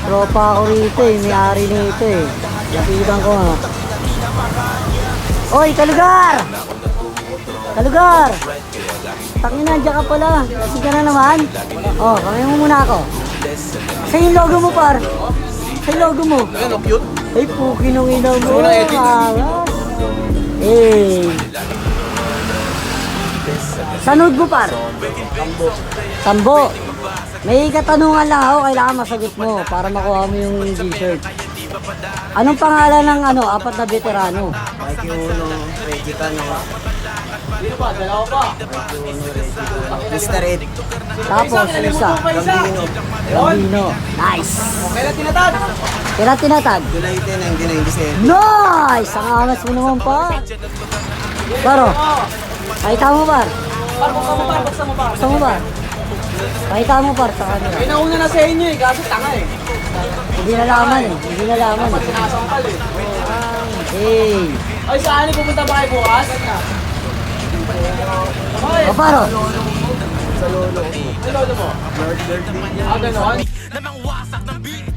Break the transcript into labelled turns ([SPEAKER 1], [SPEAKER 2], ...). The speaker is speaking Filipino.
[SPEAKER 1] tropa ako rito eh, may-ari nito eh. Lapitan ko nga. Oy, Kalugar! Kalugar! Takin na, dyan ka pala. Kasi ka na naman. Oh, kamay mo muna ako. Sa yung logo mo, par. Sa yung logo mo.
[SPEAKER 2] Ayun, oh, cute.
[SPEAKER 1] Ay, puki nung ilaw mo.
[SPEAKER 2] Gusto mo ng edit?
[SPEAKER 1] Eh. Sanud mo, par. Sambo. May katanungan lang ako, kailangan masagot mo para makuha mo yung t-shirt. Anong pangalan ng apat na veterano?
[SPEAKER 2] Mike Uno, Reggie Cano.
[SPEAKER 3] Sino ba? Dalawa pa.
[SPEAKER 2] Mr. Ed.
[SPEAKER 1] Tapos, isa.
[SPEAKER 2] Gambino.
[SPEAKER 1] Gambino. Nice.
[SPEAKER 3] Kailan tinatag?
[SPEAKER 1] Kailan tinatag?
[SPEAKER 2] July 10, 1997.
[SPEAKER 1] Nice! Ang angas mo naman pa. Paro, kahita mo par.
[SPEAKER 3] Par, buksan mo par, buksan mo par.
[SPEAKER 1] Gusto mo ba? Kahita mo par sa kanila.
[SPEAKER 3] May nauna na sa inyo eh, kaso tanga eh.
[SPEAKER 1] Hindi nalaman eh. Hindi nalaman
[SPEAKER 3] Dapat
[SPEAKER 1] eh.
[SPEAKER 3] sinasangkal eh.
[SPEAKER 1] Hey.
[SPEAKER 3] Ay, saan pupunta ba kayo bukas? Ay,
[SPEAKER 1] O paro.
[SPEAKER 3] sa lolo mo. Ah, ganon?
[SPEAKER 4] Namang wasak ng bigay